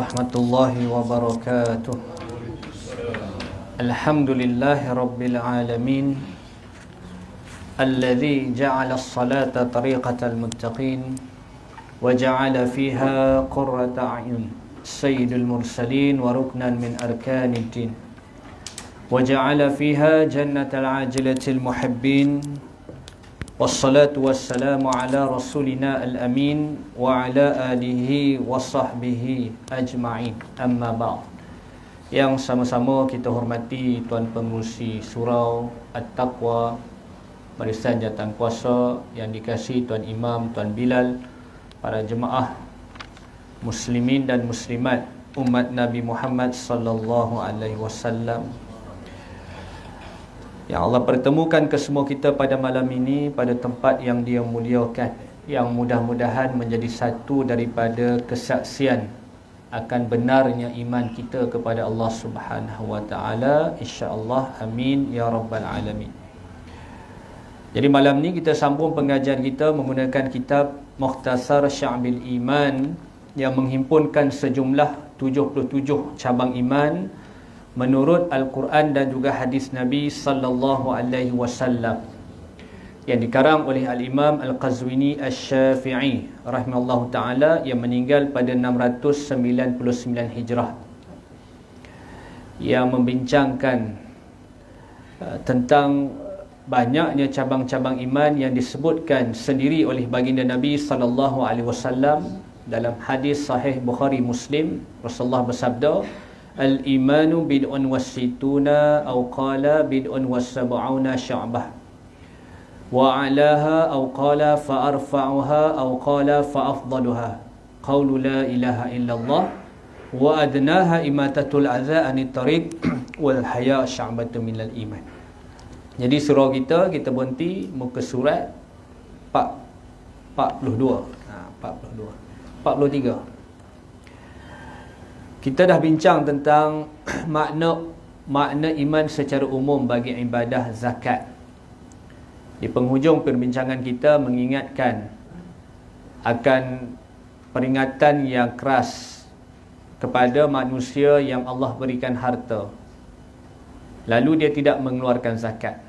warahmatullahi wabarakatuh. Alhamdulillahi rabbil alamin, alladhi ja'ala as-salata tariqatal muttaqin wa ja'ala fiha qurrata a'yun sayyidul mursalin wa ruknan min arkanid din wa ja'ala fiha jannatal ajilatil muhibbin. Wassalatu wassalamu ala rasulina al-amin wa ala alihi wa sahbihi ajma'in. Amma ba'd. Yang sama-sama kita hormati Tuan Pengerusi Surau At-Taqwa Barisan Jawatan Kuasa, yang dikasihi Tuan Imam, Tuan Bilal, para jemaah muslimin dan muslimat umat Nabi Muhammad sallallahu alaihi wasallam, yang Allah pertemukan kesemua kita pada malam ini pada tempat yang Dia muliakan, yang mudah-mudahan menjadi satu daripada kesaksian akan benarnya iman kita kepada Allah Subhanahu wa taala, insya-Allah. Amin ya rabbal alamin. Jadi malam ni kita sambung pengajian kita menggunakan kitab Mukhtasar Sya'bil Iman yang menghimpunkan sejumlah 77 cabang iman menurut Al-Quran dan juga hadis Nabi sallallahu alaihi wasallam, yang dikarang oleh Al-Imam Al-Qazwini Asy-Syafi'i rahimahullahu taala, yang meninggal pada 699 Hijrah, yang membincangkan tentang banyaknya cabang-cabang iman yang disebutkan sendiri oleh baginda Nabi sallallahu alaihi wasallam dalam hadis sahih Bukhari Muslim. Rasulullah bersabda, al-imanu bid'un wassituna aw qala bid'un wassab'una sya'bah wa 'alaha aw qala fa arfa'uha aw qala fa afdaluha qawlu la ilaha illallah wa adnaha imatatul adza anit tariq wal haya sya'batun minal iman. Jadi surau kita berhenti muka surat 42 43. Kita dah bincang tentang makna iman secara umum bagi ibadah zakat. Di penghujung perbincangan kita mengingatkan akan peringatan yang keras kepada manusia yang Allah berikan harta, lalu dia tidak mengeluarkan zakat.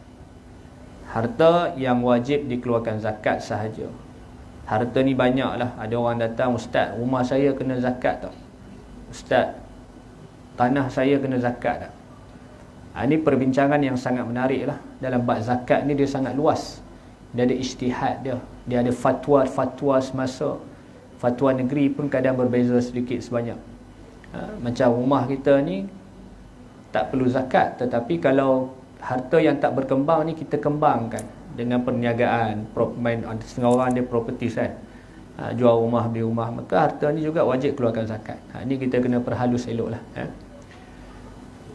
Harta yang wajib dikeluarkan zakat sahaja. Harta ni banyaklah. Ada orang datang, ustaz, rumah saya kena zakat tak? Ustaz, tanah saya kena zakat tak? Ini perbincangan yang sangat menarik lah. Dalam bab zakat ni dia sangat luas. Dia ada ijtihad dia. Dia ada fatwa semasa. Fatwa negeri pun kadang berbeza sedikit sebanyak. Macam rumah kita ni tak perlu zakat, tetapi kalau harta yang tak berkembang ni kita kembangkan dengan perniagaan. Setengah orang dia property kan, jual rumah, beli rumah, maka harta ni juga wajib keluarkan zakat. Ini kita kena perhalus eloklah.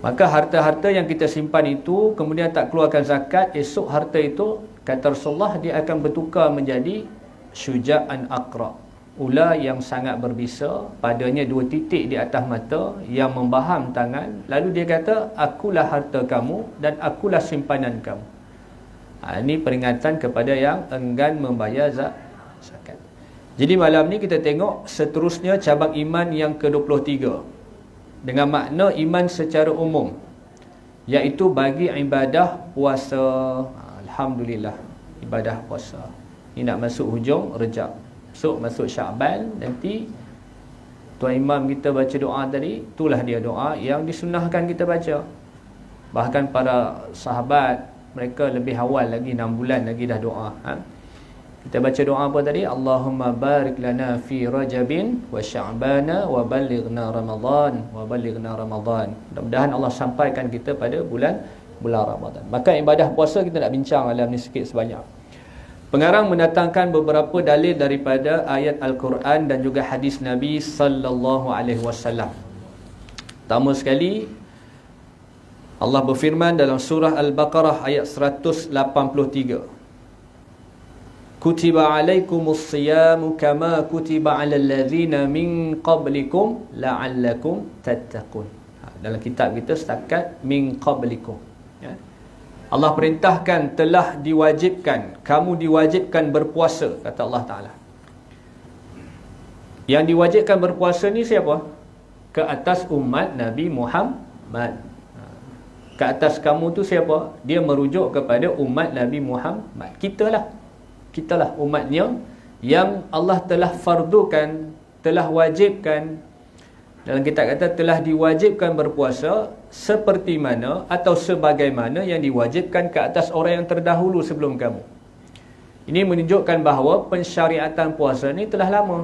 Maka harta-harta yang kita simpan itu kemudian tak keluarkan zakat, esok harta itu, kata Rasulullah, dia akan bertukar menjadi syuja'an aqra, ular yang sangat berbisa, padanya 2 titik di atas mata yang membaham tangan. Lalu dia kata, akulah harta kamu dan akulah simpanan kamu. Ini peringatan kepada yang enggan membayar zakat. Jadi malam ni kita tengok seterusnya cabang iman yang ke-23 dengan makna iman secara umum, iaitu bagi ibadah puasa. Alhamdulillah, ibadah puasa ni nak masuk hujung Rejab, masuk Syaban. Nanti Tuan Imam kita baca doa tadi, itulah dia doa yang disunnahkan kita baca. Bahkan para sahabat mereka lebih awal lagi, 6 bulan lagi dah doa. Kita baca doa apa tadi? Allahumma barik lana fi Rajabin wa Sya'bana wa ballighna Ramadan wa ballighna Ramadan. Mudah-mudahan Allah sampaikan kita pada bulan Ramadan. Maka ibadah puasa kita nak bincang dalam ni sikit sebanyak. Pengarang mendatangkan beberapa dalil daripada ayat Al-Quran dan juga hadis Nabi sallallahu alaihi wasallam. Pertama sekali, Allah berfirman dalam surah Al-Baqarah ayat 183. Kutiba alaikumus siyamu kama kutiba alal ladzina min qablikum la'allakum tattaqun. Dalam kitab kita setakat min qablikum. Allah perintahkan, telah diwajibkan, kamu diwajibkan berpuasa, kata Allah Ta'ala. Yang diwajibkan berpuasa ni siapa? ke atas umat Nabi Muhammad. Ke atas kamu tu siapa? Dia merujuk kepada umat Nabi Muhammad. Kitalah umatnya yang Allah telah fardukan, telah wajibkan. Dalam kitab kata telah diwajibkan berpuasa seperti mana atau sebagaimana yang diwajibkan ke atas orang yang terdahulu sebelum kamu. Ini menunjukkan bahawa pensyariatan puasa ni telah lama.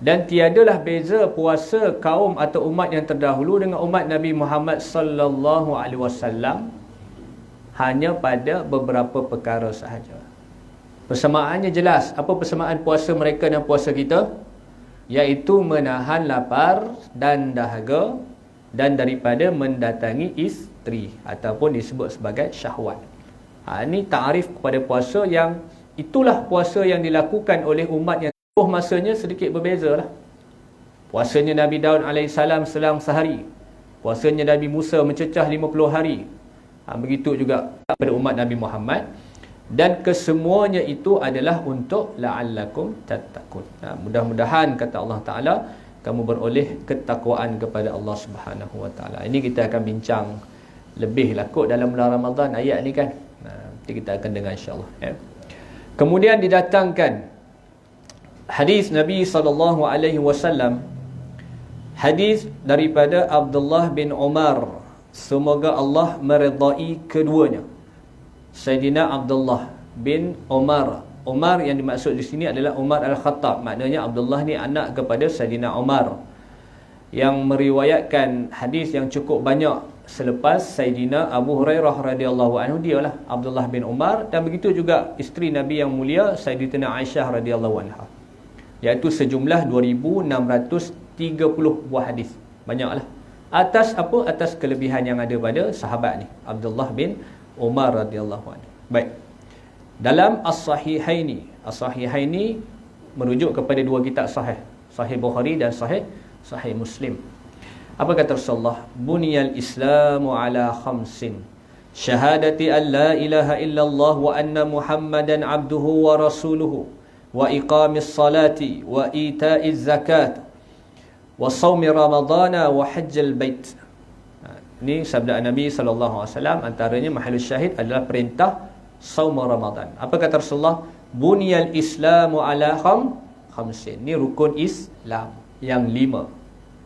Dan tiadalah beza puasa kaum atau umat yang terdahulu dengan umat Nabi Muhammad sallallahu alaihi wasallam hanya pada beberapa perkara sahaja. Persamaannya jelas. Apa persamaan puasa mereka dan puasa kita? Iaitu menahan lapar dan dahaga dan daripada mendatangi isteri ataupun disebut sebagai syahwat. Ini ta'arif kepada puasa yang itulah puasa yang dilakukan oleh umat yang masanya sedikit berbeza lah. Puasanya Nabi Daud AS selang sehari. Puasanya Nabi Musa mencecah 50 hari. Begitu juga pada umat Nabi Muhammad. Dan kesemuanya itu adalah untuk la'allakum tattaqun. Mudah-mudahan kata Allah Ta'ala kamu beroleh ketakwaan kepada Allah Subhanahu Wa Ta'ala. Ini kita akan bincang lebih lah kot dalam bulan Ramadan ayat ni kan. Nanti kita akan dengar insya-Allah ya. Kemudian didatangkan hadis Nabi SAW, hadis daripada Abdullah bin Umar, semoga Allah meridai keduanya. Sayyidina Abdullah bin Umar. Umar yang dimaksud di sini adalah Umar Al-Khattab. Maknanya Abdullah ni anak kepada Sayyidina Umar, yang meriwayatkan hadis yang cukup banyak selepas Sayyidina Abu Hurairah radhiyallahu anhu. Dialah Abdullah bin Umar, dan begitu juga isteri Nabi yang mulia Sayyidatina Aisyah radhiyallahu anha, iaitu sejumlah 2630 buah hadis. Banyaklah. Atas apa? Atas kelebihan yang ada pada sahabat ni, Abdullah bin Umar radhiyallahu anhu. Baik. Dalam As-Sahihaini, As-Sahihaini merujuk kepada dua kitab sahih, Sahih Bukhari dan Sahih Muslim. Apa kata Rasulullah? Buniyal Islamu ala khamsin. Syahadati an la ilaha illallah wa anna Muhammadan abduhu wa rasuluhu, wa iqamis salati wa ita'iz zakat wa shaumi ramadana wa hajjal bait. Ini sabda Nabi SAW. Antaranya mahallul syahid adalah perintah saum Ramadan. Apa kata Rasulullah? Buniyal Islamu ala khamsin. Ini rukun Islam yang 5.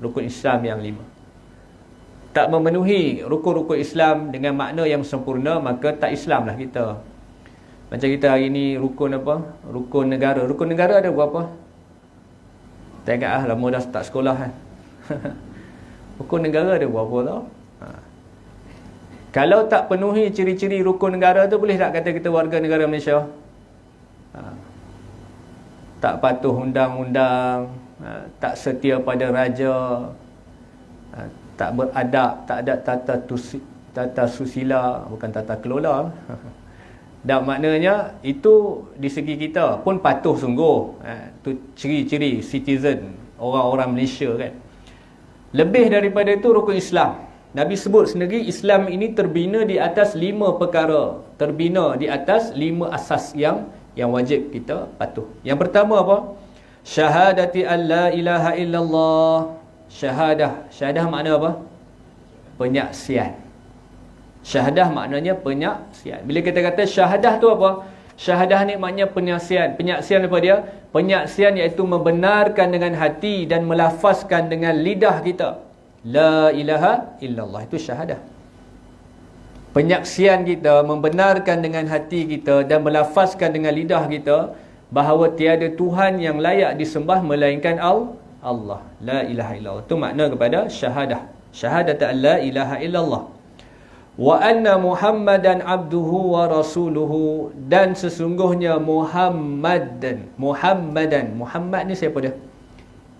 Rukun Islam yang 5. Tak memenuhi rukun-rukun Islam dengan makna yang sempurna, maka tak Islam lah kita. Macam kita hari ni rukun apa? Rukun negara. Rukun negara ada berapa? Tak ingat lah, lama dah start sekolah kan. Rukun negara ada berapa tau? Kalau tak penuhi ciri-ciri rukun negara tu, boleh tak kata kita warga negara Malaysia? Tak patuh undang-undang, tak setia pada raja, tak beradab, tak ada tata susila, bukan tata kelola. Dan maknanya itu di segi kita pun patuh sungguh. Itu ciri-ciri citizen, orang-orang Malaysia kan. Lebih daripada itu rukun Islam. Nabi sebut sendiri Islam ini terbina di atas 5 perkara. Terbina di atas 5 asas yang wajib kita patuh. Yang pertama apa? Syahadati an la ilaha illallah. Syahadah makna apa? Penyaksian. Syahadah maknanya penyaksian. Bila kita kata syahadah tu apa? Syahadah ni maknanya penyaksian. Penyaksian apa dia? Penyaksian iaitu membenarkan dengan hati dan melafazkan dengan lidah kita. La ilaha illallah, itu syahadah. Penyaksian kita, membenarkan dengan hati kita dan melafazkan dengan lidah kita bahawa tiada Tuhan yang layak disembah melainkan Allah. La ilaha illallah. Itu makna kepada syahadah. Syahadat la ilaha illallah. Wa anna Muhammadan abduhu wa rasuluhu, dan sesungguhnya Muhammad ni siapa dia?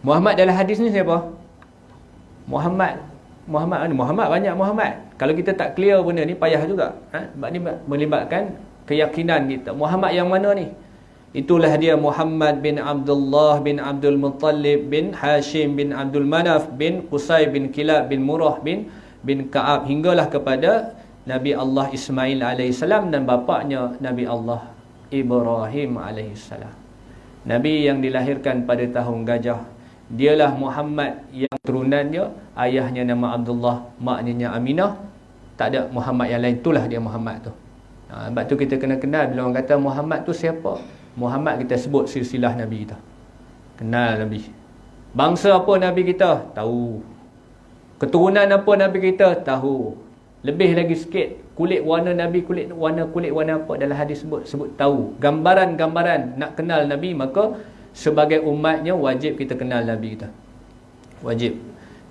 Muhammad dalam hadis ni siapa? Muhammad banyak Muhammad. Kalau kita tak clear benda ni payah juga. Sebab ni melibatkan keyakinan kita. Muhammad yang mana ni? Itulah dia Muhammad bin Abdullah bin Abdul Muttalib bin Hashim bin Abdul Manaf bin Qusay bin Kilab bin Murrah bin Ka'ab, hinggalah kepada Nabi Allah Ismail AS dan bapaknya Nabi Allah Ibrahim AS. Nabi yang dilahirkan pada tahun gajah, Dialah Muhammad yang turunan dia, ayahnya nama Abdullah, maknanya Aminah. Tak ada Muhammad yang lain, itulah dia Muhammad tu. Sebab tu kita kena kenal bila orang kata Muhammad tu siapa. Muhammad kita sebut silsilah Nabi kita. Kenal Nabi. Bangsa apa Nabi kita? Tahu. Keturunan apa Nabi kita? Tahu. Lebih lagi sikit, kulit warna Nabi, kulit warna apa dalam hadis sebut tahu. Gambaran-gambaran nak kenal Nabi, maka sebagai umatnya wajib kita kenal Nabi kita. Wajib.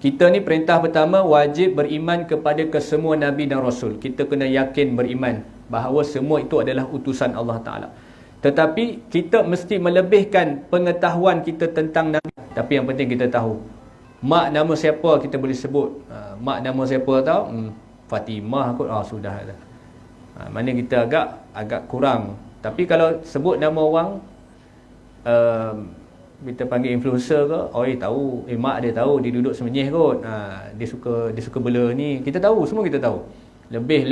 Kita ni perintah pertama, wajib beriman kepada kesemua Nabi dan Rasul. Kita kena yakin beriman bahawa semua itu adalah utusan Allah Ta'ala. Tetapi kita mesti melebihkan pengetahuan kita tentang Nabi. Tapi yang penting kita tahu mak nama siapa kita boleh sebut. Mak nama siapa tahu? Fatimah kot. Sudah dah. Mana kita agak kurang. Tapi kalau sebut nama orang, kita panggil influencer ke, tahu, mak dia tahu, dia duduk semenyih kot, dia suka bela ni, kita tahu, semua kita tahu. Lebih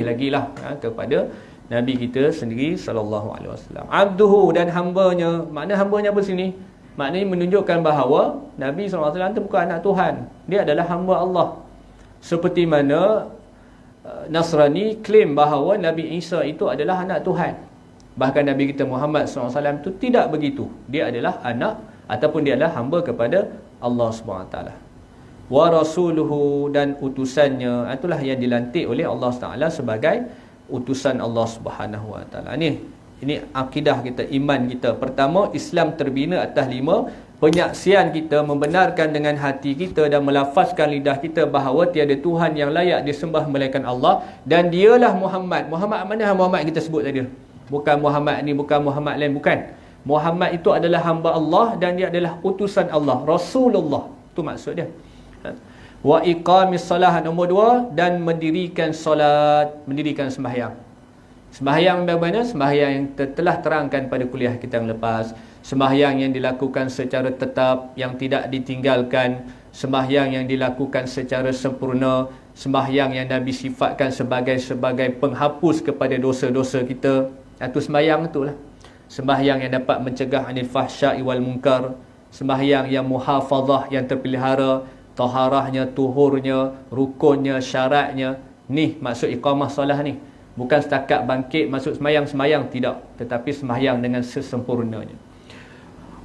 lagi lah kepada Nabi kita sendiri sallallahu alaihi wasallam. Abduhu, dan hambanya. Makna hambanya apa sini? Maknanya menunjukkan bahawa Nabi sallallahu alaihi wasallam itu bukan anak Tuhan, dia adalah hamba Allah. Seperti mana Nasrani klaim bahawa Nabi Isa itu adalah anak Tuhan. Bahkan Nabi kita Muhammad SAW itu tidak begitu. Dia adalah anak ataupun dia adalah hamba kepada Allah SWT. Wa rasuluhu, dan utusannya. Itulah yang dilantik oleh Allah SWT sebagai utusan Allah SWT. Ini akidah kita, iman kita. Pertama, Islam terbina atas 5. Penyaksian kita, membenarkan dengan hati kita dan melafazkan lidah kita bahawa tiada Tuhan yang layak disembah melainkan Allah. Dan dialah Muhammad. Muhammad mana Muhammad kita sebut tadi? Bukan Muhammad ni, bukan Muhammad lain, bukan. Muhammad itu adalah hamba Allah dan dia adalah utusan Allah, Rasulullah. Itu maksud dia. Wa iqamis salah, nombor 2, dan mendirikan solat, mendirikan sembahyang. Sembahyang bagaimana? Sembahyang yang telah terangkan pada kuliah kita yang lepas. Sembahyang yang dilakukan secara tetap, yang tidak ditinggalkan. Sembahyang yang dilakukan secara sempurna. Sembahyang yang Nabi sifatkan sebagai penghapus kepada dosa-dosa kita. Itu sembahyang itulah. Sembahyang yang dapat mencegah anil fahsya'i wal munkar. Sembahyang yang muhafazah, yang terpelihara, taharahnya, tuhurnya, rukunnya, syaratnya. Ni maksud iqamah solah ni. Bukan setakat bangkit masuk sembahyang, tidak. Tetapi sembahyang dengan sesempurnanya.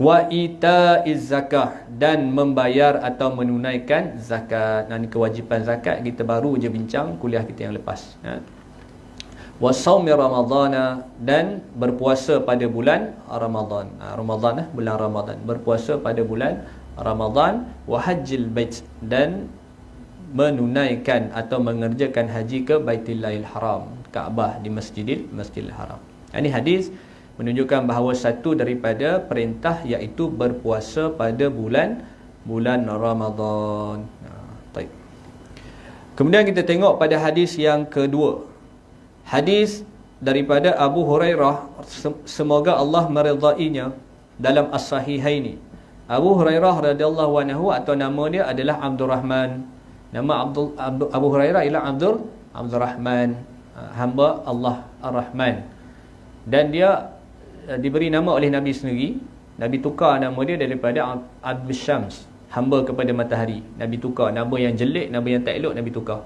Wa ita'iz zakah, dan membayar atau menunaikan zakat. Ini kewajipan zakat kita baru je bincang kuliah kita yang lepas. Wa shaumi ramadhana, dan berpuasa pada bulan Ramadan. Bulan Ramadan, berpuasa pada bulan Ramadan. Wa hajjil bait, dan menunaikan atau mengerjakan haji ke Baitullahil Haram, Kaabah di Masjidil Haram. Ini hadis menunjukkan bahawa satu daripada perintah iaitu berpuasa pada bulan Ramadan. Baik. Kemudian kita tengok pada hadis yang kedua. Hadis daripada Abu Hurairah, semoga Allah meridainya, dalam As-Sahihaini. Abu Hurairah radhiyallahu anhu, atau nama dia adalah Abdurrahman. Nama Abu Hurairah ialah Abdurrahman, hamba Allah Ar-Rahman. Dan dia diberi nama oleh Nabi sendiri. Nabi tukar nama dia daripada Abdul Syams, hamba kepada matahari. Nabi tukar nama yang jelek, nama yang tak elok, Nabi tukar.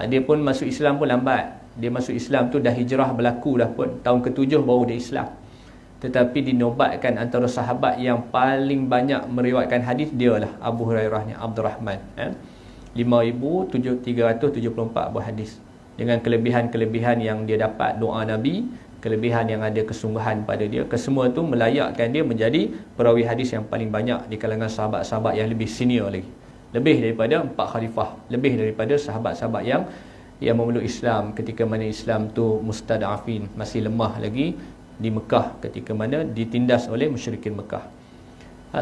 Dia pun masuk Islam pun lambat. Dia masuk Islam tu dah hijrah berlaku dah pun, tahun ke-7 baru dia Islam. Tetapi dinobatkan antara sahabat yang paling banyak meriwayatkan hadis, dia lah Abu Hurairah ni, Abdurrahman. 5,374 buah hadis. Dengan kelebihan-kelebihan yang dia dapat, doa Nabi, kelebihan yang ada kesungguhan pada dia, kesemua tu melayakkan dia menjadi perawi hadis yang paling banyak di kalangan sahabat-sahabat yang lebih senior lagi. Lebih daripada 4 khalifah, lebih daripada sahabat-sahabat yang memeluk Islam ketika mana Islam tu mustad'afin, masih lemah lagi di Mekah, ketika mana ditindas oleh musyrikin Mekah.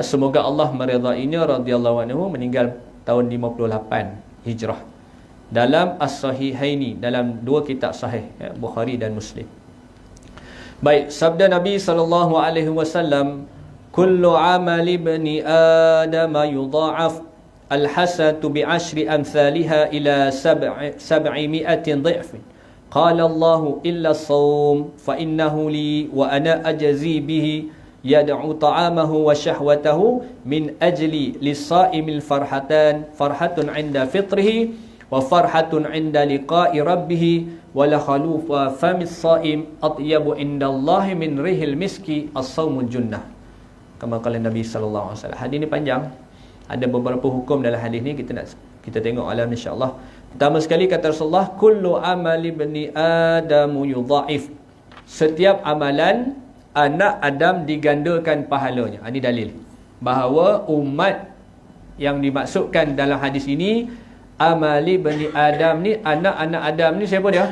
Semoga Allah meridainya radhiyallahu anhu, meninggal tahun 58 Hijrah. Dalam As-Sahihaini, dalam 2 kitab sahih, Bukhari dan Muslim. Baik, sabda Nabi sallallahu alaihi wasallam, kullu amali ibni Adam yudha'af al-hasanatu bi'ashri amthaliha ila 700 dhifin. Qala Allah illa as-sawm fa innahu li wa ana ajzi bihi yad'u ta'amahu wa syahwatahu min ajli lis-sa'imil farhatun 'inda fitrihi wa farhatun 'inda liqa'i rabbih wa la khalufa famis sa'im atyabu 'indallahi min rihil miski as-saumul junnah. Kama qala Nabi sallallahu alaihi wasallam. Hadis ni panjang. Ada beberapa hukum dalam hadis ni, kita tengok alam insya-Allah. Pertama sekali kata Rasulullah, kullu amali bani adam yudha'if. Setiap amalan anak Adam digandakan pahalanya. Ini dalil bahawa umat yang dimaksudkan dalam hadis ini, amali bani Adam ni, anak-anak Adam ni siapa dia?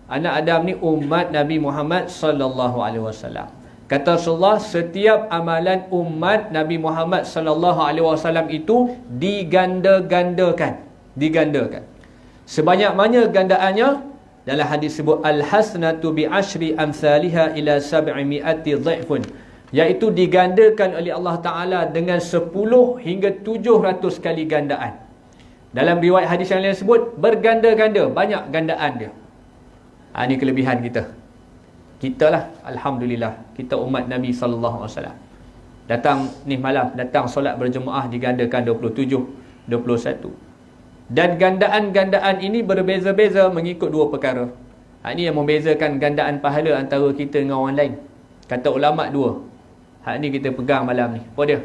Anak Adam ni umat Nabi Muhammad sallallahu alaihi wasallam. Kata Rasulullah, setiap amalan umat Nabi Muhammad sallallahu alaihi wasallam itu digandakan. Sebanyak mana gandaannya? Dalam hadis sebut al-hasanatu bi asyri amsalha ila 700 dhaifun, iaitu digandakan oleh Allah Taala dengan 10 hingga 700 kali gandaan. Dalam riwayat hadis yang lain sebut berganda-ganda, banyak gandaan dia. Ini kelebihan kita lah, alhamdulillah, kita umat Nabi sallallahu alaihi wasallam. Datang ni malam, datang solat berjemaah digandakan 27, 21. Dan gandaan-gandaan ini berbeza-beza mengikut dua perkara. Ini yang membezakan gandaan pahala antara kita dengan orang lain. Kata ulama' dua. Ini kita pegang malam ni. Apa dia?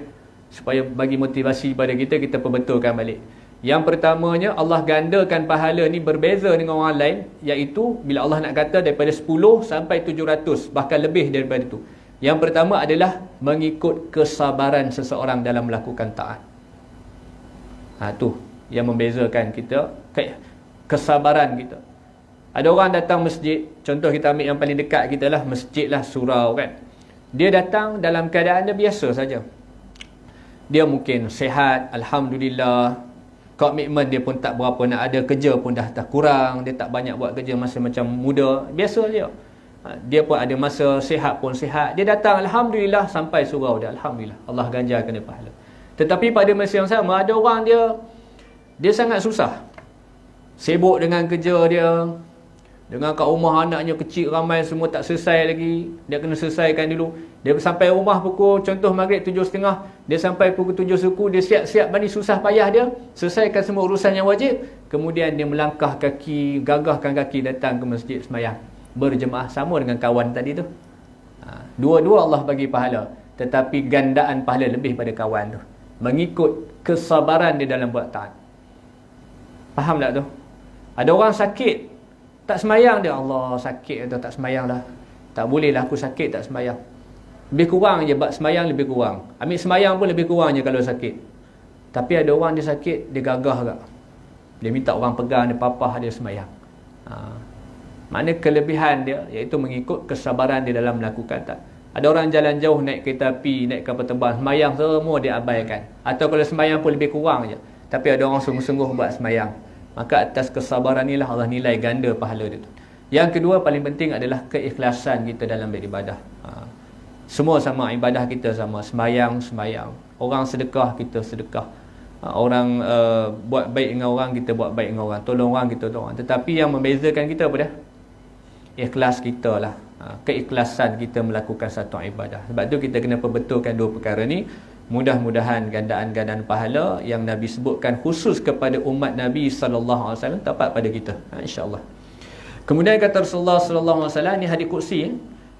Supaya bagi motivasi pada kita perbetulkan balik. Yang pertamanya, Allah gandakan pahala ni berbeza dengan orang lain, iaitu bila Allah nak kata daripada 10 sampai 700, bahkan lebih daripada itu. Yang pertama adalah mengikut kesabaran seseorang dalam melakukan taat. Tu yang membezakan kita, kesabaran kita. Ada orang datang masjid, contoh kita ambil yang paling dekat kita lah, masjid lah, surau kan. Dia datang dalam keadaan dia biasa saja. Dia mungkin sihat, alhamdulillah. Komitmen dia pun tak berapa nak ada, kerja pun dah tak kurang, dia tak banyak buat kerja masa macam muda, biasa dia. Dia pun ada masa sihat pun sihat. Dia datang alhamdulillah sampai surau dia, alhamdulillah. Allah ganjarkan dia pahala. Tetapi pada masa yang sama ada orang dia sangat susah. Sibuk dengan kerja dia, dengan kat rumah anaknya kecil ramai semua tak selesai lagi. Dia kena selesaikan dulu. Dia sampai rumah pukul contoh maghrib 7.30, dia sampai pukul 7 suku, dia siap-siap bani susah payah dia selesaikan semua urusan yang wajib. Kemudian dia melangkah kaki, gagahkan kaki datang ke masjid sembahyang berjemaah sama dengan kawan tadi tu. Dua-dua Allah bagi pahala, tetapi gandaan pahala lebih pada kawan tu, mengikut kesabaran dia dalam buat taat. Faham tak tu? Ada orang sakit, tak semayang dia. Allah, sakit atau tak semayang lah. Tak boleh lah aku sakit tak semayang. Lebih kurang je, bab semayang lebih kurang. Ambil semayang pun lebih kurang je kalau sakit. Tapi ada orang dia sakit, dia gagah tak. Dia minta orang pegang, dia papah dia semayang. Mana kelebihan dia, iaitu mengikut kesabaran dia dalam melakukan tak. Ada orang jalan jauh naik kereta api, naik kapal terbang, semayang semua dia abaikan. Atau kalau semayang pun lebih kurang je. Tapi ada orang sungguh-sungguh buat semayang. Maka atas kesabaran inilah Allah nilai ganda pahala dia tu. Yang kedua paling penting adalah keikhlasan kita dalam beribadah. Semua sama, ibadah kita sama. Semayang. Orang sedekah, kita sedekah. Orang buat baik dengan orang, kita buat baik dengan orang. Tolong orang, kita tolong orang. Tetapi yang membezakan kita apa dia? Ikhlas kita lah. Keikhlasan kita melakukan satu ibadah. Sebab tu kita kena perbetulkan dua perkara ni. Mudah-mudahan gandaan-gandaan pahala yang Nabi sebutkan khusus kepada umat Nabi sallallahu alaihi wasallam dapat pada kita, insya-Allah. Kemudian kata Rasulullah sallallahu alaihi wasallam, ni hadis qudsi.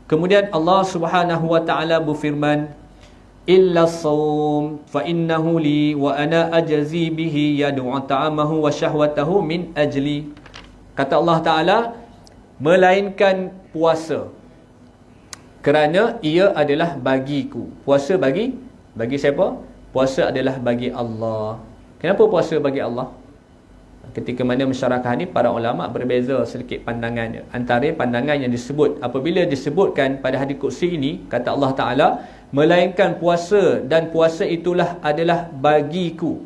Kemudian Allah Subhanahu wa taala berfirman, illa shaum fa innahu li wa ana ajzi bihi yad'u ta'amahu wa syahwatahu min ajli. Kata Allah Taala, melainkan puasa, kerana ia adalah bagiku. Puasa bagi siapa? Puasa adalah bagi Allah. Kenapa puasa bagi Allah? Ketika mana masyarakat ni, para ulama berbeza sedikit pandangannya. Antara pandangan yang disebut, apabila disebutkan pada hadis qudsi ini, kata Allah Ta'ala, melainkan puasa, dan puasa itulah adalah bagiku.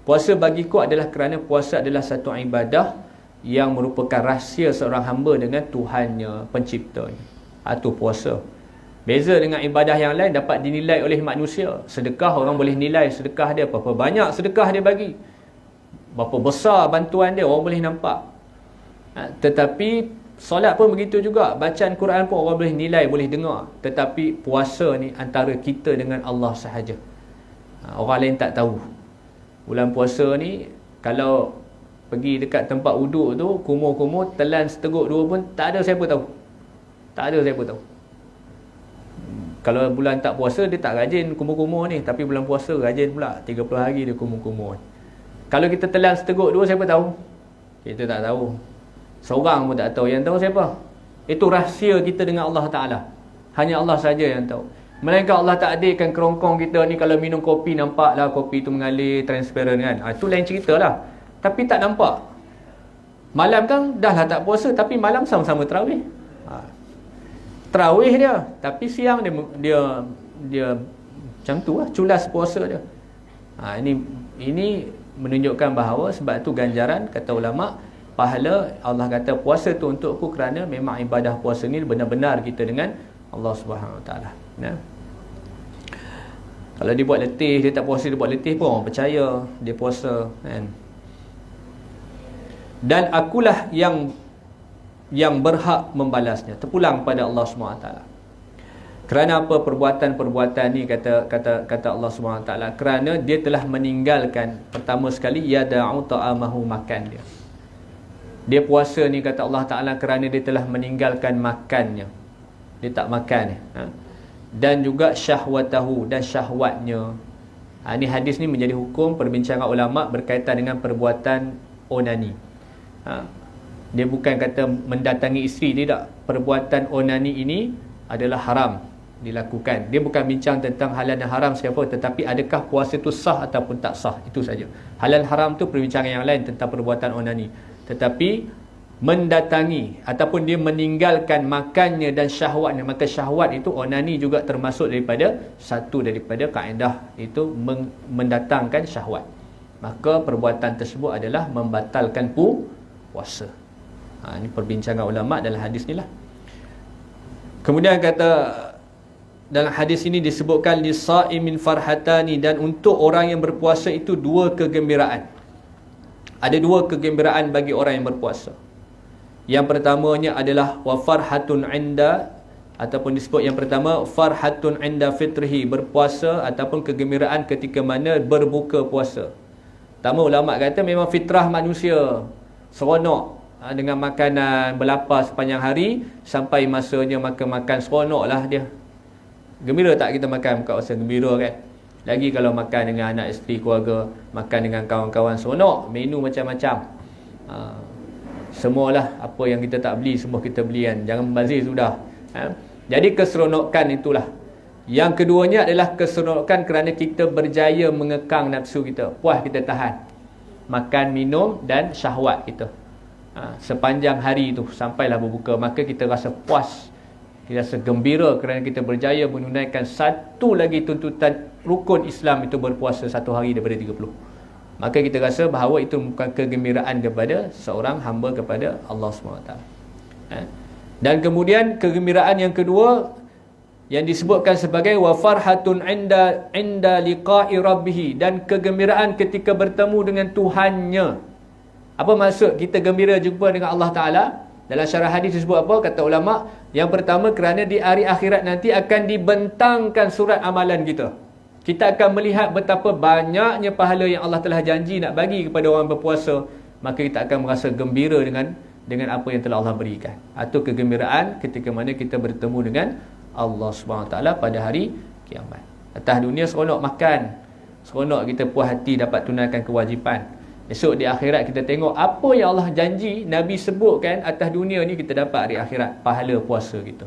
Puasa bagiku adalah kerana puasa adalah satu ibadah yang merupakan rahsia seorang hamba dengan Tuhannya, penciptanya. Itu puasa. Beza dengan ibadah yang lain dapat dinilai oleh manusia. Sedekah, orang boleh nilai sedekah dia, berapa banyak sedekah dia bagi, berapa besar bantuan dia, orang boleh nampak. Tetapi Solat pun begitu juga. Bacaan Quran pun orang boleh nilai, boleh dengar. Tetapi puasa ni antara kita dengan Allah sahaja. Orang lain tak tahu. Bulan puasa ni, kalau pergi dekat tempat wuduk tu, kumur-kumur, telan seteguk dua pun, tak ada siapa tahu. Tak ada siapa tahu. Kalau bulan tak puasa, dia tak rajin kumur-kumur ni. Tapi bulan puasa rajin pula. 30 hari dia kumur-kumur. Kalau kita telan seteguk dua, siapa tahu? Kita tak tahu. Seorang pun tak tahu. Yang tahu siapa? Itu rahsia kita dengan Allah Ta'ala. Hanya Allah saja yang tahu. Melainkan Allah takdirkan kerongkong kita ni, kalau minum kopi, nampak lah kopi tu mengalir, transparent kan. Itu lain cerita lah. Tapi tak nampak. Malam kan dah lah tak puasa, tapi malam sama-sama tarawih. Tarawih dia, tapi siang dia macam tu lah, culas puasa dia. Ini menunjukkan bahawa sebab tu ganjaran, kata ulama, pahala Allah kata puasa tu untukku kerana memang ibadah puasa ni benar-benar kita dengan Allah Subhanahu Wa Taala. Kalau dia buat letih, dia tak puasa, dia buat letih pun orang percaya dia puasa kan. Dan akulah yang berhak membalasnya, terpulang pada Allah Subhanahu Wa Taala. Kerana apa perbuatan-perbuatan ni, kata Allah Subhanahu Wa Taala, kerana dia telah meninggalkan, pertama sekali, yada'u ta'amahu, makan dia. Dia puasa ni, kata Allah Ta'ala, kerana dia telah meninggalkan makannya. Dia tak makan. Dan juga syahwatahu, dan syahwatnya. Ini hadis ni menjadi hukum perbincangan ulama' berkaitan dengan perbuatan onani. Dia bukan kata mendatangi isteri, tidak. Perbuatan onani ini adalah haram dilakukan. Dia bukan bincang tentang halal dan haram siapa, tetapi adakah puasa itu sah ataupun tak sah. Itu saja. Halal haram tu perbincangan yang lain tentang perbuatan onani. Tetapi mendatangi ataupun dia meninggalkan makannya dan syahwatnya, maka syahwat itu, onani juga termasuk daripada kaedah itu mendatangkan syahwat. Maka perbuatan tersebut adalah membatalkan puasa. Ini perbincangan ulama' dalam hadis ni lah. Kemudian kata dalam hadis ini disebutkan lisaimin farhatani, dan untuk orang yang berpuasa itu dua kegembiraan. Ada dua kegembiraan bagi orang yang berpuasa. Yang pertamanya adalah wa farhatun inda, ataupun disebut yang pertama farhatun inda fitrihi, berpuasa ataupun kegembiraan ketika mana berbuka puasa. Pertama ulama kata memang fitrah manusia seronok dengan makanan, berlapar sepanjang hari sampai masanya makan seronok lah dia. Gembira tak kita makan buka puasa? Gembira kan? Lagi kalau makan dengan anak isteri, keluarga, makan dengan kawan-kawan, seronok, menu macam-macam. Semualah apa yang kita tak beli, semua kita beli kan. Jangan membazir sudah. Jadi keseronokan itulah. Yang keduanya adalah keseronokan kerana kita berjaya mengekang nafsu kita. Puas kita tahan makan, minum dan syahwat kita. Sepanjang hari itu sampailah berbuka, maka kita rasa puas, kita rasa gembira kerana kita berjaya menunaikan satu lagi tuntutan rukun Islam, itu berpuasa satu hari daripada 30. Maka kita rasa bahawa itu bukan kegembiraan kepada seorang hamba kepada Allah SWT. Dan kemudian kegembiraan yang kedua yang disebutkan sebagai wa farhatun inda liqa'i rabbih, dan kegembiraan ketika bertemu dengan Tuhannya. Apa maksud kita gembira jumpa dengan Allah Ta'ala? Dalam syarah hadis disebut apa? Kata ulama, yang pertama kerana di hari akhirat nanti akan dibentangkan surat amalan kita. Kita akan melihat betapa banyaknya pahala yang Allah telah janji nak bagi kepada orang berpuasa. Maka kita akan merasa gembira dengan apa yang telah Allah berikan. Atau kegembiraan ketika mana kita bertemu dengan Allah SWT pada hari kiamat. Atas dunia seronok makan, seronok kita puas hati dapat tunaikan kewajipan. Esok di akhirat kita tengok apa yang Allah janji, Nabi sebutkan atas dunia ni kita dapat hari akhirat, pahala puasa kita.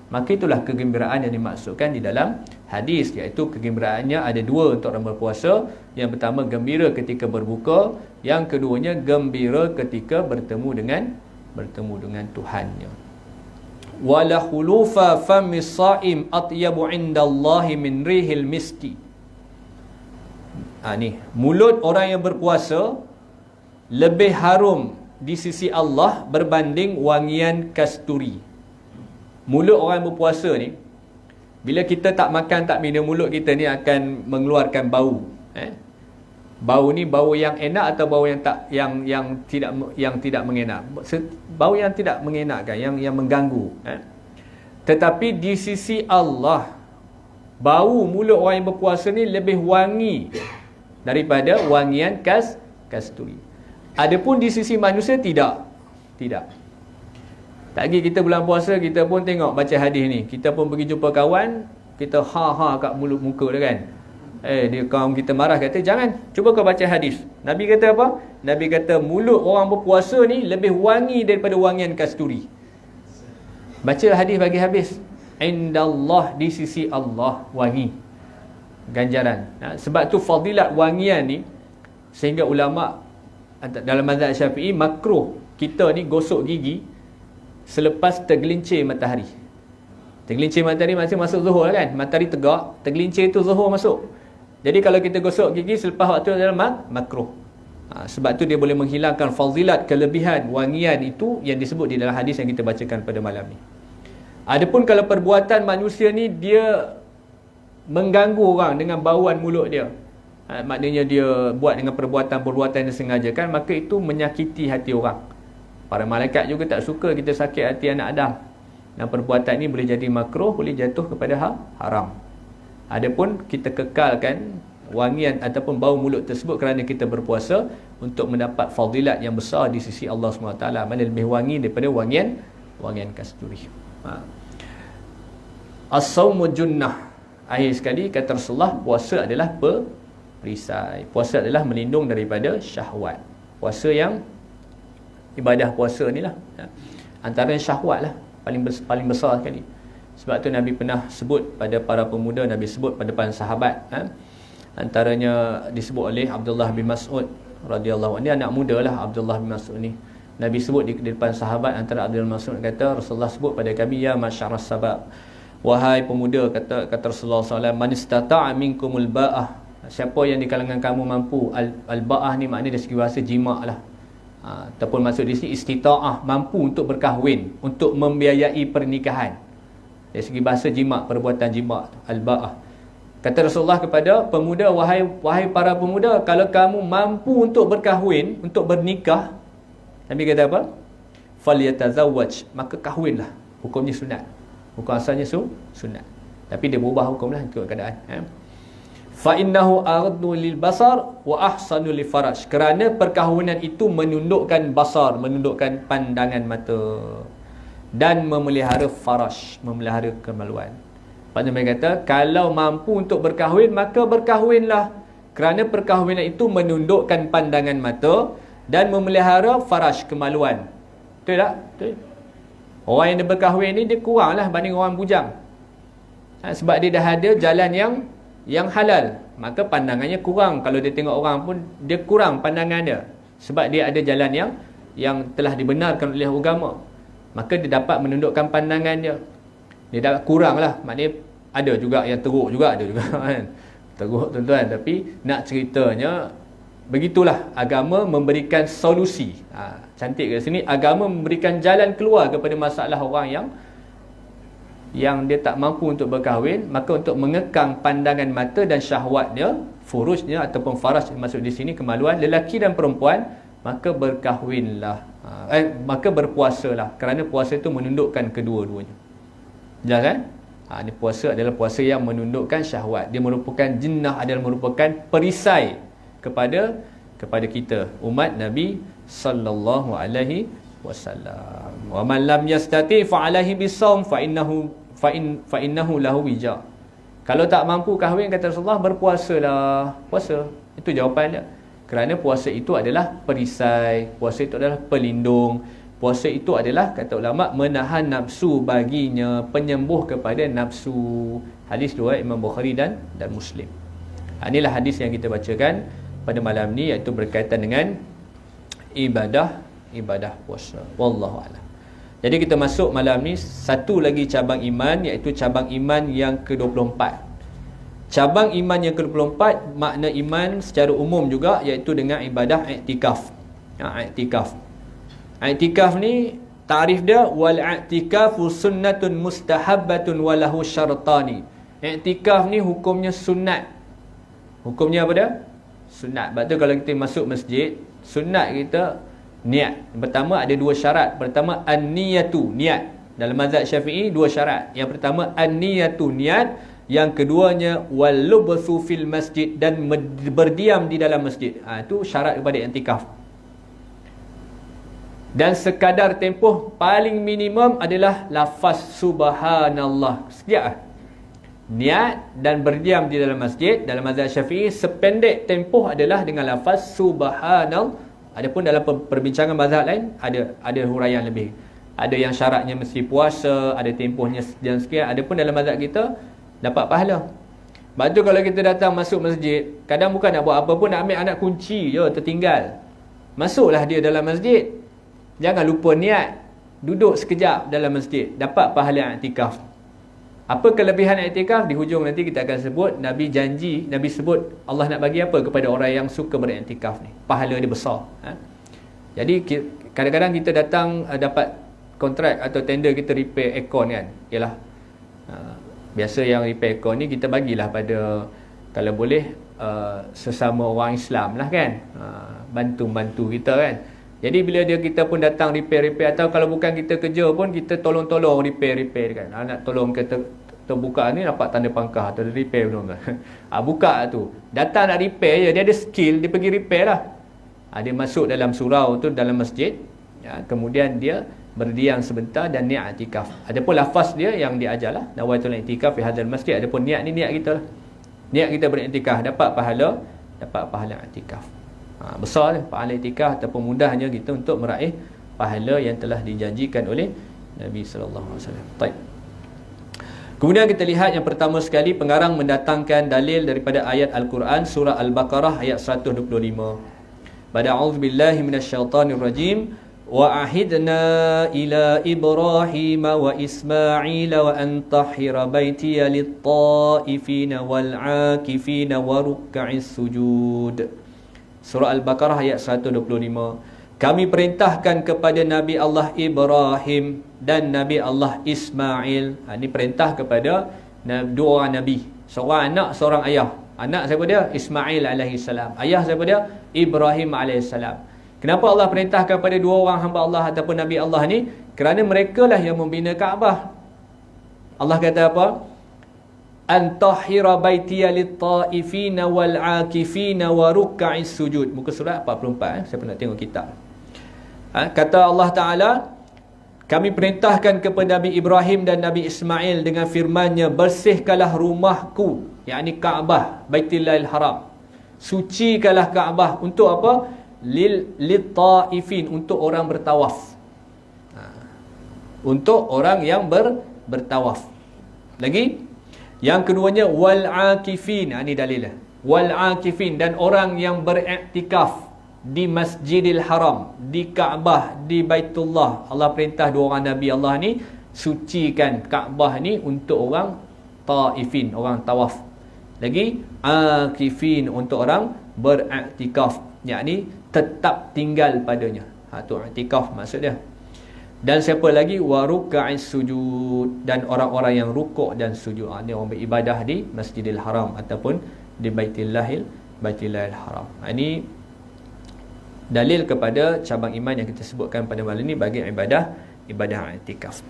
Maka itulah kegembiraan yang dimaksudkan di dalam hadis, iaitu kegembiraannya ada dua untuk orang berpuasa. Yang pertama gembira ketika berbuka, yang keduanya gembira ketika bertemu dengan Tuhannya. Wala khulufa famis saim atyabu indallahi min rihil miski. Ni mulut orang yang berpuasa lebih harum di sisi Allah berbanding wangian kasturi. Mulut orang yang berpuasa ni, bila kita tak makan tak minum, mulut kita ni akan mengeluarkan bau. Bau ni bau yang enak atau bau yang tak yang tidak mengenak? Bau yang tidak mengenakkan, yang mengganggu. Tetapi di sisi Allah, bau mulut orang yang berpuasa ni lebih wangi daripada wangian kasturi. Adapun di sisi manusia tidak. Tak lagi kita bulan puasa, kita pun tengok baca hadis ni. Kita pun pergi jumpa kawan, kita ha kat mulut muka dia kan. Dia kaum kita marah, kata jangan, cuba kau baca hadis. Nabi kata apa? Nabi kata mulut orang berpuasa ni lebih wangi daripada wangian kasturi. Baca hadis bagi habis. Indallah, di sisi Allah wangi, ganjaran. Sebab tu fadilat wangian ni, sehingga ulama dalam mazhab Syafi'i makruh kita ni gosok gigi selepas tergelincir matahari. Tergelincir matahari maksudnya masuk zuhur kan, matahari tegak, tergelincir tu zuhur masuk. Jadi kalau kita gosok gigi selepas waktu adalah makruh. Sebab tu dia boleh menghilangkan fadilat, kelebihan wangian itu yang disebut di dalam hadis yang kita bacakan pada malam ni. Adapun kalau perbuatan manusia ni dia mengganggu orang dengan bauan mulut dia, maknanya dia buat dengan perbuatan-perbuatan yang sengaja kan, maka itu menyakiti hati orang. Para malaikat juga tak suka kita sakit hati anak Adam. Dan perbuatan ini boleh jadi makruh, boleh jatuh kepada haram. Adapun kita kekalkan wangian ataupun bau mulut tersebut kerana kita berpuasa untuk mendapat fadilat yang besar di sisi Allah SWT, mana lebih wangi daripada wangian kasturi. As-sawmu junnah. Akhir sekali kata Rasulullah, puasa adalah perisai. Puasa adalah melindung daripada syahwat. Puasa yang ibadah puasa ni lah, antara syahwat lah paling besar sekali. Sebab tu Nabi pernah sebut pada para pemuda, Nabi sebut pada para sahabat, antaranya disebut oleh Abdullah bin Mas'ud radhiyallahu anhu. Dia anak muda lah Abdullah bin Mas'ud ni. Nabi sebut di depan sahabat, antara Abdullah bin Mas'ud kata, Rasulullah sebut pada kami, ya masyarakat sabab, wahai pemuda, kata Rasulullah SAW, man istata'a minkumul ba'ah, siapa yang di kalangan kamu mampu, al-ba'ah ni maknanya dari segi bahasa jima' lah, ataupun maksud di sini istita'ah, mampu untuk berkahwin, untuk membiayai pernikahan. Dari segi bahasa jima', perbuatan jima', al-ba'ah. Kata Rasulullah kepada pemuda, wahai para pemuda, kalau kamu mampu untuk berkahwin, untuk bernikah, Nabi kata apa? Falyatazawwaj, maka kahwinlah. Hukumnya sunat. Hukum asalnya sunat. Tapi dia berubah hukum lah ikut keadaan. Fa innahu aghaddu lil basar wa ahsanu li faraj. Kerana perkahwinan itu menundukkan basar, menundukkan pandangan mata, dan memelihara faraj, memelihara kemaluan. Pak Nabi kata, kalau mampu untuk berkahwin, maka berkahwinlah. Kerana perkahwinan itu menundukkan pandangan mata dan memelihara faraj, kemaluan. Betul tak? Betul. Orang yang berkahwin ni dia kuranglah banding orang bujang. Sebab dia dah ada jalan yang halal, maka pandangannya kurang. Kalau dia tengok orang pun dia kurang pandangan dia, sebab dia ada jalan yang telah dibenarkan oleh agama. Maka dia dapat menundukkan pandangan dia. Dia dapat kurang lah. Maknanya ada juga yang teruk juga, ada juga kan. Teruk tuan-tuan. Tapi nak ceritanya, begitulah agama memberikan solusi. Cantik kat sini, agama memberikan jalan keluar kepada masalah orang yang dia tak mampu untuk berkahwin. Maka untuk mengekang pandangan mata dan syahwatnya, furujnya ataupun faraj, maksud di sini kemaluan lelaki dan perempuan, maka berkahwinlah. Maka berpuasalah, kerana puasa itu menundukkan kedua-duanya. Jelas kan? Ini puasa adalah puasa yang menundukkan syahwat. Dia merupakan jinnah, adalah merupakan perisai kepada kita, umat Nabi sallallahu alaihi wasallam. Wa man lam yastati fa alaihi bisawm fa innahu lahu wija. Kalau tak mampu kahwin, kata Rasulullah, berpuasalah. Puasa itu jawapan dia. Kerana puasa itu adalah perisai, puasa itu adalah pelindung, puasa itu adalah, kata ulama, menahan nafsu baginya, penyembuh kepada nafsu. Hadis riwayat Imam Bukhari dan Muslim. Inilah hadis yang kita bacakan pada malam ni, iaitu berkaitan dengan ibadah puasa. Wallahu a'lam. Jadi kita masuk malam ni satu lagi cabang iman, iaitu cabang iman yang ke-24. Cabang iman yang ke-24, makna iman secara umum juga, iaitu dengan ibadah i'tikaf. I'tikaf ni tarif dia, wal i'tikafu sunnatun mustahabbatun walahu syartani. I'tikaf ni hukumnya sunat. Hukumnya apa dia? Sunat. Sebab tu kalau kita masuk masjid, sunat kita niat. Pertama ada dua syarat. Pertama an-niyatu, niat. Dalam mazhab Syafi'i dua syarat. Yang pertama an-niyatu, niat. Yang keduanya wal-lubthu fil masjid, dan berdiam di dalam masjid. Itu syarat kepada i'tikaf. Dan sekadar tempoh paling minimum adalah lafaz subhanallah. Sekejap niat dan berdiam di dalam masjid. Dalam mazhab Syafi'i sependek tempoh adalah dengan lafaz subhanallah. Adapun dalam perbincangan mazhab lain ada huraian lebih. Ada yang syaratnya mesti puasa, ada tempohnya sekian. Adapun dalam mazhab kita dapat pahala. Sebab tu kalau kita datang masuk masjid, kadang bukan nak buat apa pun, nak ambil anak kunci je tertinggal. Masuklah dia dalam masjid. Jangan lupa niat. Duduk sekejap dalam masjid, dapat pahala i'tikaf. Apa kelebihan i'tikaf? Di hujung nanti kita akan sebut. Nabi janji, Nabi sebut Allah nak bagi apa kepada orang yang suka beriktikaf ni. Pahala dia besar. Jadi kadang-kadang kita datang dapat kontrak atau tender, kita repair aircon kan. Yalah. Biasa yang repair aircon ni kita bagilah pada, kalau boleh sesama orang Islam lah kan. Bantu-bantu kita kan. Jadi bila kita pun datang repair, atau kalau bukan kita kerja pun, kita tolong-tolong repair kan. Nak tolong kita terbuka ni, nampak tanda pangkah atau repair belum. Buka tu. Datang nak repair je, dia ada skill, dia pergi repair lah. Dia masuk dalam surau tu, dalam masjid. Kemudian dia berdiam sebentar dan niat i'tikaf. Adapun lafaz dia yang diajar lah, nawaitul i'tikaf fi hadzal masjid. Adapun niat ni niat kita lah. Niat kita beriktikaf, dapat pahala i'tikaf. Besar pahala i'tikaf, ataupun mudahnya kita untuk meraih pahala yang telah dijanjikan oleh Nabi sallallahu alaihi wasallam. Baik. Kemudian kita lihat yang pertama sekali, pengarang mendatangkan dalil daripada ayat Al-Quran surah Al-Baqarah ayat 125. Pada a'udzubillahi minasyaitonirrajim. Wa ahidna ila Ibrahim wa Ismail wa an tahhira baitiya lit-ta'ifina wal-'akifina wa ruk'is sujud. Surah Al-Baqarah ayat 125. Kami perintahkan kepada Nabi Allah Ibrahim dan Nabi Allah Ismail. Ini perintah kepada dua orang Nabi. Seorang anak, seorang ayah. Anak siapa dia? Ismail alaihissalam. Ayah siapa dia? Ibrahim alaihissalam. Kenapa Allah perintahkan kepada dua orang hamba Allah ataupun Nabi Allah ni? Kerana mereka lah yang membina Kaabah. Allah kata apa? Antahira baitiya lit-ta'ifina wal-'akifina wa ruk'is sujud. Muka surat 44. Siapa nak tengok kitab? Kata Allah Ta'ala, kami perintahkan kepada Nabi Ibrahim dan Nabi Ismail dengan firman-Nya, bersihkanlah rumahku, yakni Kaabah, Baitullahil Haram. Sucikanlah Kaabah untuk apa? Lit-ta'ifin, untuk orang bertawaf. Untuk orang yang bertawaf. Lagi, yang keduanya wal-'akifin. Ini dalilnya. Wal-'akifin, dan orang yang beriktikaf di Masjidil Haram, di Kaabah, di Baitullah. Allah perintah dua orang Nabi Allah ni sucikan Kaabah ni untuk orang ta'ifin, orang tawaf. Lagi akifin, untuk orang beriktikaf, yakni tetap tinggal padanya. Tu i'tikaf maksud dia. Dan siapa lagi? Wa ruk'is sujud, dan orang-orang yang rukuk dan sujud. Ini orang beribadah di Masjidil Haram ataupun di Baitullahil Haram. Ini dalil kepada cabang iman yang kita sebutkan pada malam ini bagi ibadah i'tikaf.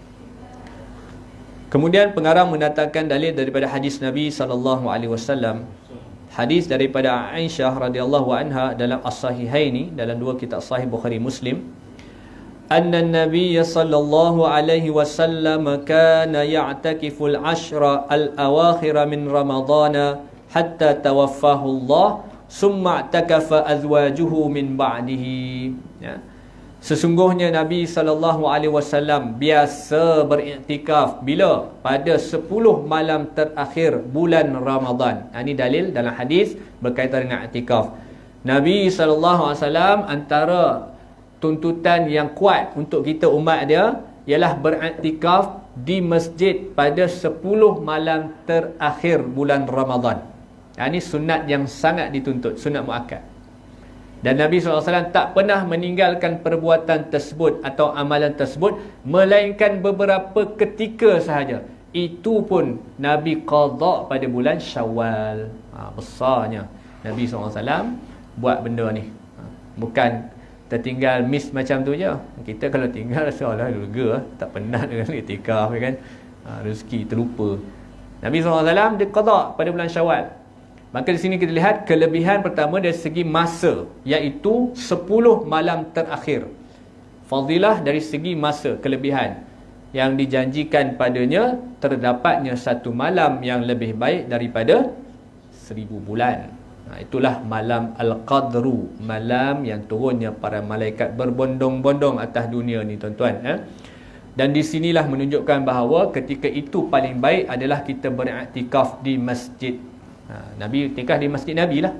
Kemudian pengarang mendatangkan dalil daripada hadis Nabi sallallahu alaihi wasallam. Hadis daripada Aisyah radhiyallahu anha dalam As-Sahihaini, dalam dua kitab Sahih Bukhari Muslim. Anna an-nabiy sallallahu alaihi wasallam kana ya'takifu al-ashra al-awakhir min Ramadhan hatta tawaffahu Allah, summa i'takafa azwajuhu min ba'dihi. Sesungguhnya Nabi sallallahu alaihi wasallam biasa beriktikaf bila? Pada 10 malam terakhir bulan Ramadan. Ini dalil dalam hadis berkaitan dengan iktikaf. Nabi sallallahu alaihi wasallam, antara tuntutan yang kuat untuk kita umat dia ialah beriktikaf di masjid pada 10 malam terakhir bulan Ramadan. Ini sunat yang sangat dituntut, sunat muakkad. Dan Nabi SAW tak pernah meninggalkan perbuatan tersebut atau amalan tersebut, melainkan beberapa ketika sahaja. Itu pun Nabi qadha pada bulan Syawal. Besarnya Nabi SAW buat benda ni. Bukan tertinggal miss macam tu je. Kita kalau tinggal seolah lega, tak penat dengan iktikaf kan. Rezeki terlupa. Nabi SAW dia qada pada bulan Syawal. Maka di sini kita lihat kelebihan pertama dari segi masa, iaitu 10 malam terakhir. Fadilah dari segi masa, kelebihan yang dijanjikan padanya terdapatnya satu malam yang lebih baik daripada 1000 bulan. Itulah malam Al-Qadru, malam yang turunnya para malaikat berbondong-bondong atas dunia ni tuan-tuan. Dan di sinilah menunjukkan bahawa ketika itu paling baik adalah kita beriktikaf di masjid. Nabi iktikaf di masjid Nabi lah.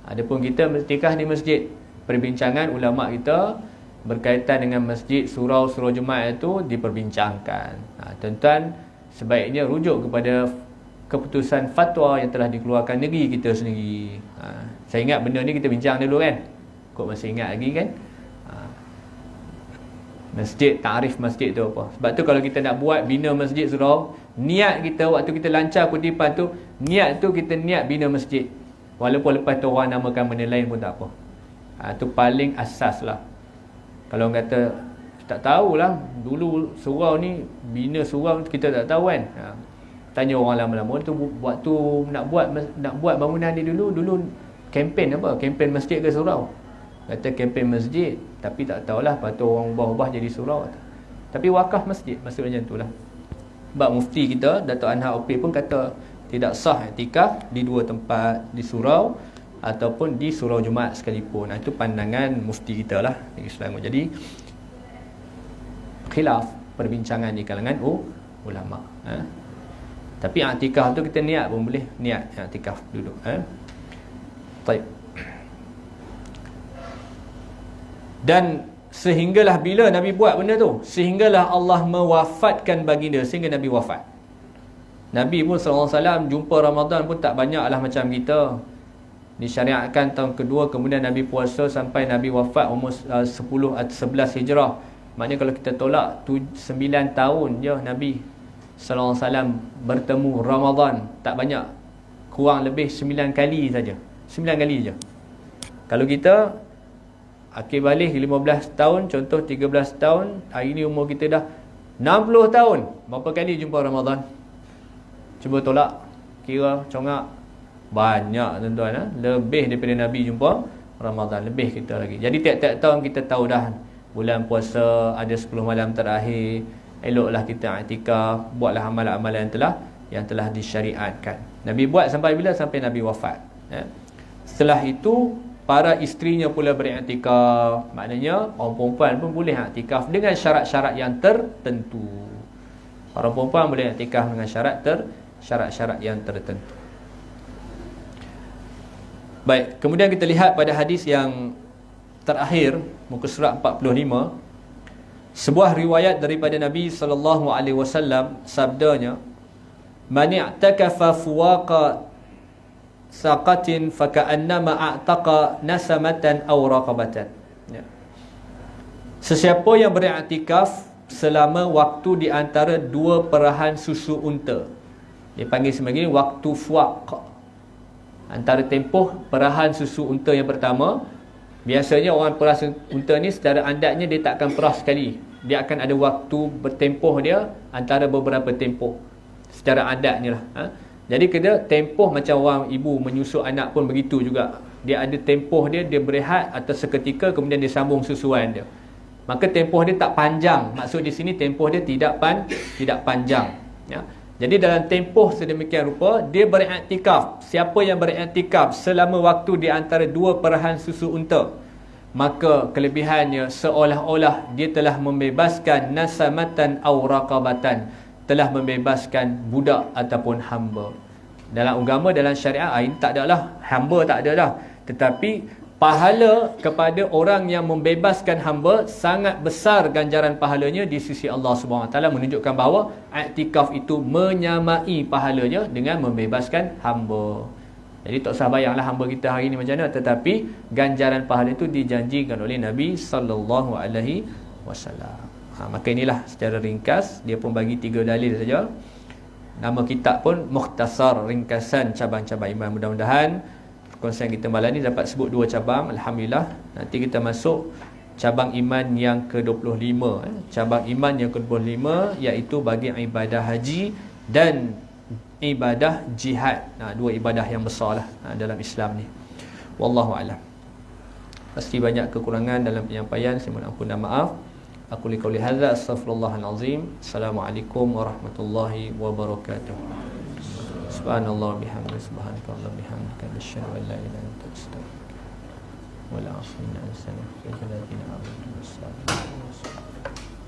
Adapun kita iktikaf di masjid. Perbincangan ulama kita berkaitan dengan masjid, surau Jumaat itu diperbincangkan. Tuan-tuan sebaiknya rujuk kepada keputusan fatwa yang telah dikeluarkan negeri kita sendiri. Saya ingat benda ni kita bincang dulu kan. Kok masih ingat lagi kan? Masjid, ta'rif masjid tu apa? Sebab tu kalau kita nak buat bina masjid surau, niat kita waktu kita lancar kutipan tu, niat tu kita niat bina masjid. Walaupun lepas tu orang namakan benda lain pun tak apa. Tu paling asas lah. Kalau orang kata tak tahulah, dulu surau ni bina surau kita tak tahu kan. Tanya orang lama-lama tu waktu nak buat bangunan ni dulu kempen apa? Kempen masjid ke surau? Kata kempen masjid, tapi tak tahulah lepas tu orang ubah-ubah jadi surau. Tapi wakaf masjid, maksud macam itulah. Sebab mufti kita Dato' Anhar Opik pun kata tidak sah iktikaf di dua tempat, di surau ataupun di surau Jumaat sekalipun. Itu pandangan mufti kita lah di Islam. Jadi khilaf, perbincangan di kalangan ulama. Tapi i'tikaf tu kita niat pun boleh, niat i'tikaf duduk. Baik. Dan sehinggalah bila Nabi buat benda tu, sehinggalah Allah mewafatkan baginda, sehingga Nabi wafat. Nabi pun SAW jumpa Ramadan pun tak banyak lah macam kita. Disyariatkan tahun kedua, kemudian Nabi puasa sampai Nabi wafat umur 10 atau 11 hijrah. Maknanya kalau kita tolak 9 tahun je Nabi SAW bertemu Ramadan, tak banyak, kurang lebih 9 kali saja. 9 kali je. Kalau kita akhir balik 15 tahun, contoh 13 tahun, hari ni umur kita dah 60 tahun. Berapa kali jumpa Ramadan? Cuba tolak, kira, congak. Banyak tuan-tuan, lebih daripada Nabi jumpa Ramadan, lebih kita lagi. Jadi tiap-tiap tahun kita tahu dah bulan puasa ada 10 malam terakhir. Eloklah kita i'tikaf, buatlah amalan-amalan yang telah disyariatkan. Nabi buat sampai bila? Sampai Nabi wafat. Setelah itu para isterinya pula beriktikaf. Maknanya orang perempuan pun boleh i'tikaf dengan syarat-syarat yang tertentu. Orang perempuan boleh i'tikaf dengan syarat-syarat yang tertentu. Baik, kemudian kita lihat pada hadis yang terakhir, muka surat 45. Sebuah riwayat daripada Nabi SAW, sabdanya, "Man i'takafa fuwaqa saqatin faka'annama a'taqa nasamatan aw raqabatan." Sesiapa yang beriktikaf selama waktu di antara 2 perahan susu unta, dipanggil sebagai waktu fuwaq. Antara tempoh perahan susu unta yang pertama, biasanya orang perah unta ni secara adatnya dia tak akan perah sekali. Dia akan ada waktu bertempoh dia antara beberapa tempoh. Secara adatnya lah. Jadi kena tempoh macam orang ibu menyusu anak pun begitu juga. Dia ada tempoh dia berehat atau seketika kemudian dia sambung susuan dia. Maka tempoh dia tak panjang. Maksud di sini tempoh dia tidak panjang. Ya. Jadi dalam tempoh sedemikian rupa dia beriktikaf. Siapa yang beriktikaf selama waktu di antara 2 perahan susu unta, maka kelebihannya seolah-olah dia telah membebaskan nasamatan aw raqabatan, telah membebaskan budak ataupun hamba. Dalam agama, dalam syariat tak ada lah, hamba tak ada dah. Tetapi pahala kepada orang yang membebaskan hamba sangat besar ganjaran pahalanya di sisi Allah Subhanahu Wa Taala, menunjukkan bahawa i'tikaf itu menyamai pahalanya dengan membebaskan hamba. Jadi tak usah bayanglah hamba kita hari ni macam mana, tetapi ganjaran pahala itu dijanjikan oleh Nabi sallallahu alaihi wasallam. Maka inilah secara ringkas, dia pun bagi 3 dalil saja. Nama kitab pun Mukhtasar, ringkasan cabang-cabang iman. Mudah-mudahan perkongsian kita malam ni dapat sebut 2 cabang. Alhamdulillah. Nanti kita masuk cabang iman yang ke-25. Cabang iman yang ke-25 iaitu bagi ibadah haji dan ibadah jihad. 2 ibadah yang besar lah dalam Islam ni. Wallahu a'lam. Pasti banyak kekurangan dalam penyampaian, saya mohon ampun dan maaf. Aku liqauli hadza astaghfirullahal azim. Assalamualaikum warahmatullahi wabarakatuh. Subhanallah bihamdihi subhanakallah bihamdika asyhadu an la ilaha illa anta astaghfiruka wa la ilaha illa anta astaghfiruka wa atubu ilaik.